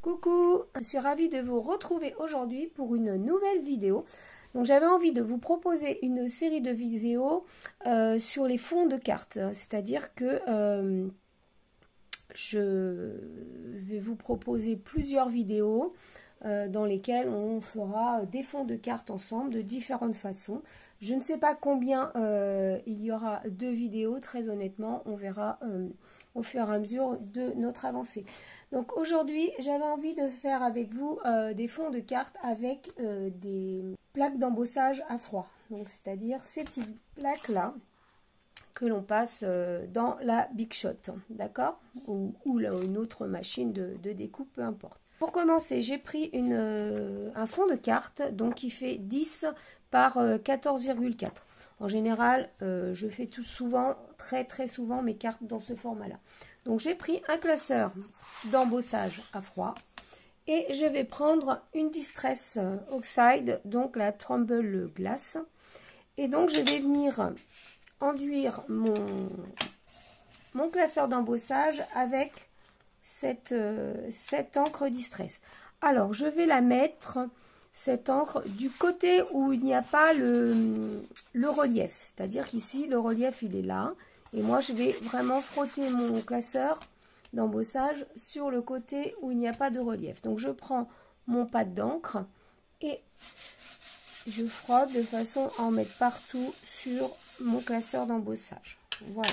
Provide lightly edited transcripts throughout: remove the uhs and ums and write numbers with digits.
Coucou, je suis ravie de vous retrouver aujourd'hui pour une nouvelle vidéo. Donc j'avais envie de vous proposer une série de vidéos sur les fonds de cartes. C'est-à-dire que je vais vous proposer plusieurs vidéos dans lesquelles on fera des fonds de cartes ensemble de différentes façons. Je ne sais pas combien il y aura de vidéos, très honnêtement, on verra au fur et à mesure de notre avancée. Donc aujourd'hui, j'avais envie de faire avec vous des fonds de cartes avec des plaques d'embossage à froid. Donc c'est-à-dire ces petites plaques-là que l'on passe dans la Big Shot, d'accord, ou une autre machine de découpe, peu importe. Pour commencer, j'ai pris un fond de cartes donc qui fait 10 par 14,4. En général, je fais très souvent mes cartes dans ce format-là. Donc j'ai pris un classeur d'embossage à froid et je vais prendre une Distress Oxide, donc la Tremble Glace. Et donc je vais venir enduire mon classeur d'embossage avec cette encre Distress. Alors je vais la mettre, cette encre, du côté où il n'y a pas le relief. C'est-à-dire qu'ici le relief il est là. Et moi je vais vraiment frotter mon classeur d'embossage sur le côté où il n'y a pas de relief. Donc je prends mon pad d'encre et je frotte de façon à en mettre partout sur mon classeur d'embossage. Voilà.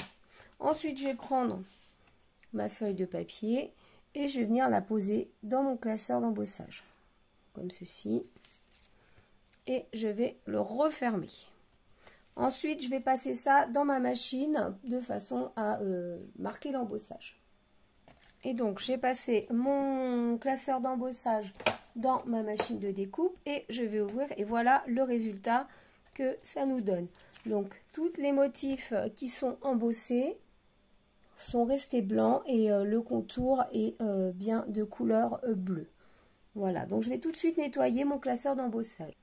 Ensuite, je vais prendre ma feuille de papier et je vais venir la poser dans mon classeur d'embossage. Comme ceci. Et je vais le refermer. Ensuite, je vais passer ça dans ma machine de façon à marquer l'embossage. Et donc, j'ai passé mon classeur d'embossage dans ma machine de découpe et je vais ouvrir et voilà le résultat que ça nous donne. Donc tous les motifs qui sont embossés sont restés blancs et le contour est bien de couleur bleue. Voilà, donc je vais tout de suite nettoyer mon classeur d'embossage.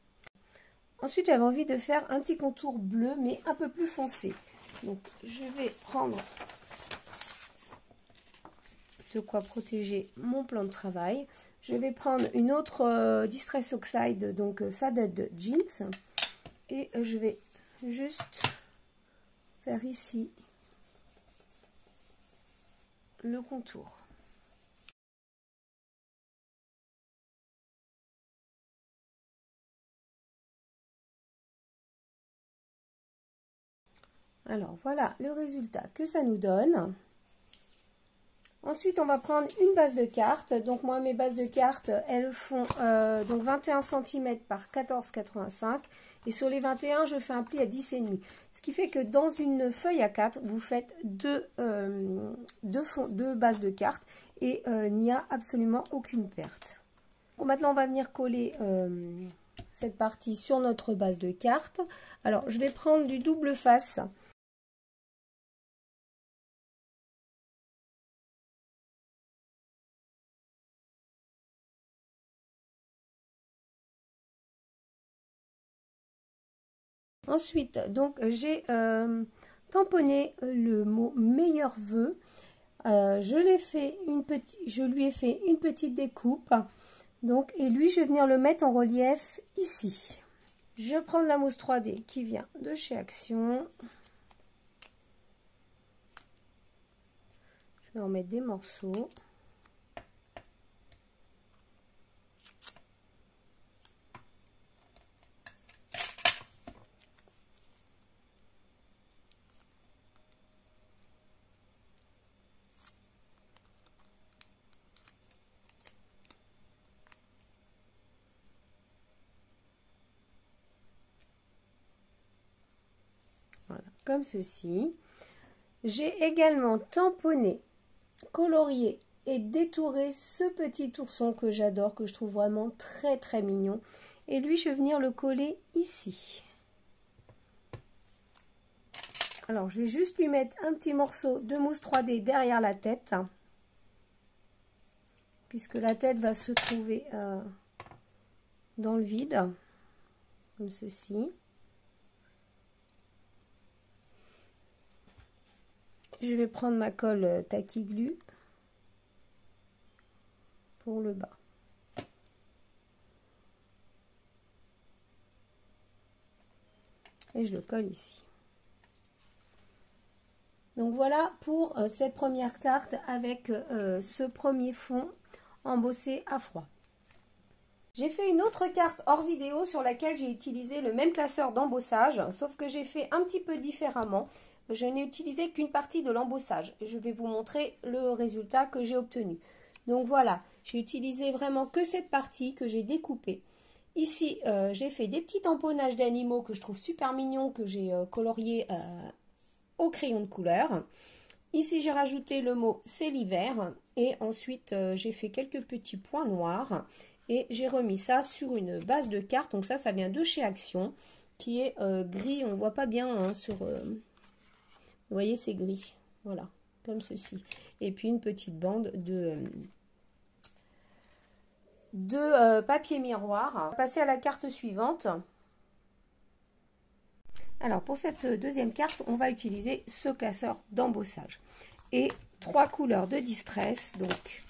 Ensuite, j'avais envie de faire un petit contour bleu mais un peu plus foncé. Donc je vais prendre de quoi protéger mon plan de travail. Je vais prendre une autre Distress Oxide, donc Faded Jeans, et je vais juste faire ici le contour. Alors voilà le résultat que ça nous donne. Ensuite, on va prendre une base de cartes. Donc moi, mes bases de cartes, elles font donc 21 cm par 14,85. Et sur les 21, je fais un pli à 10,5. Ce qui fait que dans une feuille à 4, vous faites deux bases de cartes. Et il n'y a absolument aucune perte. Donc maintenant, on va venir coller cette partie sur notre base de cartes. Alors, je vais prendre du double face. Ensuite, donc j'ai tamponné le mot meilleur vœu. Je lui ai fait une petite découpe. Donc, et lui, je vais venir le mettre en relief ici. Je prends de la mousse 3D qui vient de chez Action. Je vais en mettre des morceaux. Voilà, comme ceci. J'ai également tamponné, colorié et détouré ce petit ourson que j'adore, que je trouve vraiment très mignon. Et lui, je vais venir le coller ici. Alors, je vais juste lui mettre un petit morceau de mousse 3D derrière la tête, puisque la tête va se trouver dans le vide, comme ceci. Je vais prendre ma colle Tacky Glue pour le bas. et je le colle ici. Donc voilà pour cette première carte avec ce premier fond embossé à froid. J'ai fait une autre carte hors vidéo sur laquelle j'ai utilisé le même classeur d'embossage, sauf que j'ai fait un petit peu différemment. Je n'ai utilisé qu'une partie de l'embossage. Je vais vous montrer le résultat que j'ai obtenu. Donc voilà, j'ai utilisé vraiment que cette partie que j'ai découpée. Ici, j'ai fait des petits tamponnages d'animaux que je trouve super mignons, que j'ai coloriés au crayon de couleur. Ici, j'ai rajouté le mot « c'est l'hiver » et ensuite, j'ai fait quelques petits points noirs et j'ai remis ça sur une base de carte. Donc ça vient de chez Action, qui est gris. On ne voit pas bien hein, sur... vous voyez, c'est gris. Voilà, comme ceci. Et puis une petite bande de papier miroir. On va passer à la carte suivante. Alors, pour cette deuxième carte, on va utiliser ce classeur d'embossage. Et 3 couleurs de distress, donc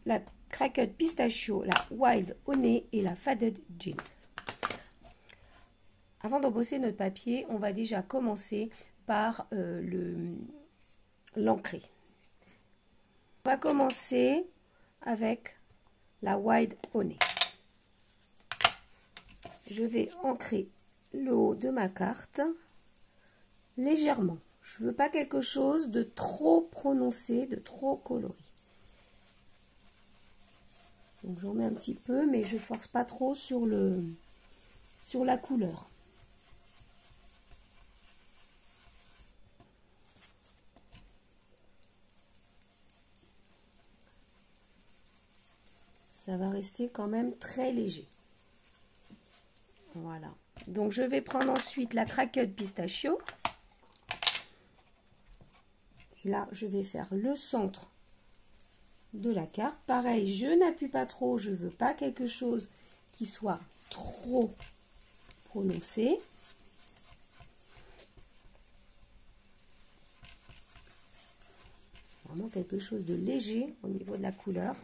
la Cracked Pistachio, la Wild Honey et la Faded Jeans. Avant d'embosser notre papier, on va déjà commencer par l'ancrer. On va commencer avec la Wild Honey. Je vais ancrer le haut de ma carte légèrement. Je ne veux pas quelque chose de trop prononcé, de trop coloré. Donc j'en mets un petit peu, mais je ne force pas trop sur la couleur. Ça va rester quand même très léger. Voilà. Donc je vais prendre ensuite la Cracked Pistachio. Et là, je vais faire le centre de la carte. Pareil, je n'appuie pas trop. Je ne veux pas quelque chose qui soit trop prononcé. Vraiment quelque chose de léger au niveau de la couleur.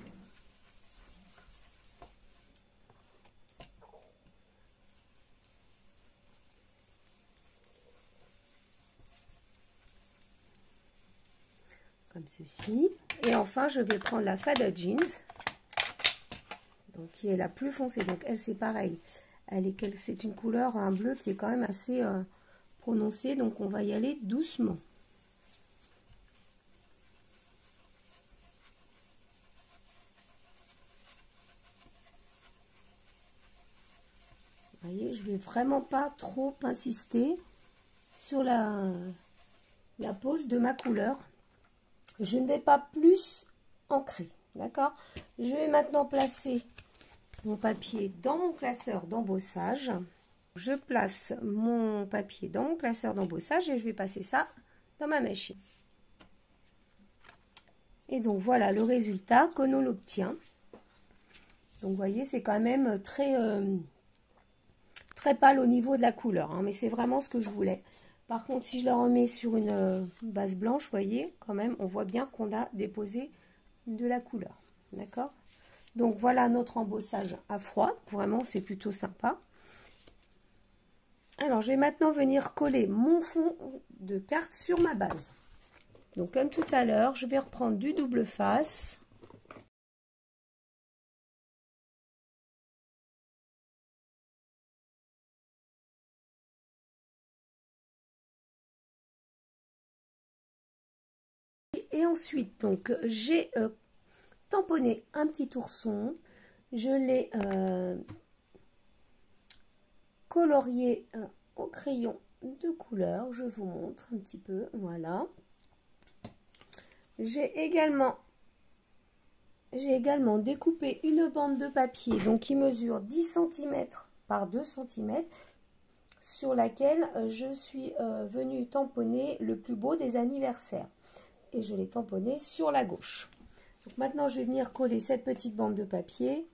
Comme ceci. Et enfin, je vais prendre la Faded Jeans, donc qui est la plus foncée. Donc elle, c'est pareil. C'est une couleur, un bleu qui est quand même assez prononcé. Donc on va y aller doucement. Vous voyez, je vais vraiment pas trop insister sur la pose de ma couleur. Je ne vais pas plus ancrer, d'accord? Je vais maintenant placer mon papier dans mon classeur d'embossage. Je place mon papier dans mon classeur d'embossage et je vais passer ça dans ma machine. Et donc voilà le résultat que l'on obtient. Donc vous voyez, c'est quand même très pâle au niveau de la couleur, hein, mais c'est vraiment ce que je voulais. Par contre, si je le remets sur une base blanche, vous voyez, quand même, on voit bien qu'on a déposé de la couleur. D'accord? Donc, voilà notre embossage à froid. Vraiment, c'est plutôt sympa. Alors, je vais maintenant venir coller mon fond de carte sur ma base. Donc, comme tout à l'heure, je vais reprendre du double face. Et ensuite, donc, j'ai tamponné un petit ourson. Je l'ai colorié au crayon de couleur. Je vous montre un petit peu. Voilà. J'ai également découpé une bande de papier donc qui mesure 10 cm par 2 cm sur laquelle je suis venue tamponner le plus beau des anniversaires. Et je l'ai tamponné sur la gauche. Donc maintenant, je vais venir coller cette petite bande de papier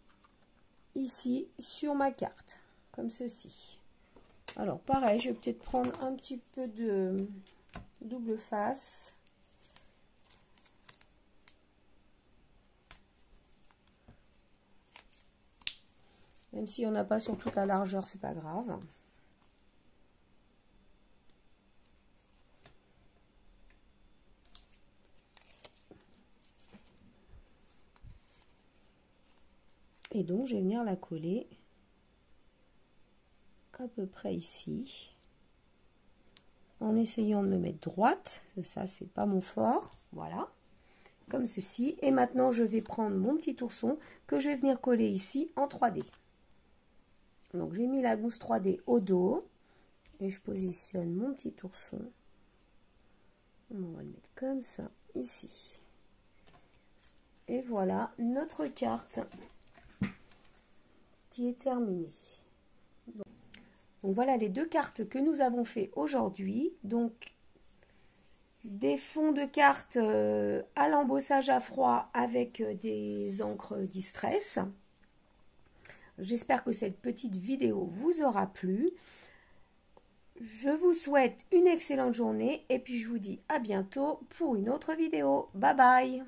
ici sur ma carte, comme ceci. Alors pareil, je vais peut-être prendre un petit peu de double face. Même si on n'a pas sur toute la largeur, c'est pas grave. Et donc, je vais venir la coller à peu près ici. En essayant de me mettre droite. Ça, c'est pas mon fort. Voilà. Comme ceci. Et maintenant, je vais prendre mon petit ourson que je vais venir coller ici en 3D. Donc, j'ai mis la gousse 3D au dos. Et je positionne mon petit ourson. On va le mettre comme ça, ici. Et voilà notre carte qui est terminée. Donc voilà les deux cartes que nous avons fait aujourd'hui. Donc des fonds de cartes à l'embossage à froid avec des encres Distress. J'espère que cette petite vidéo vous aura plu. Je vous souhaite une excellente journée et puis je vous dis à bientôt pour une autre vidéo. Bye bye!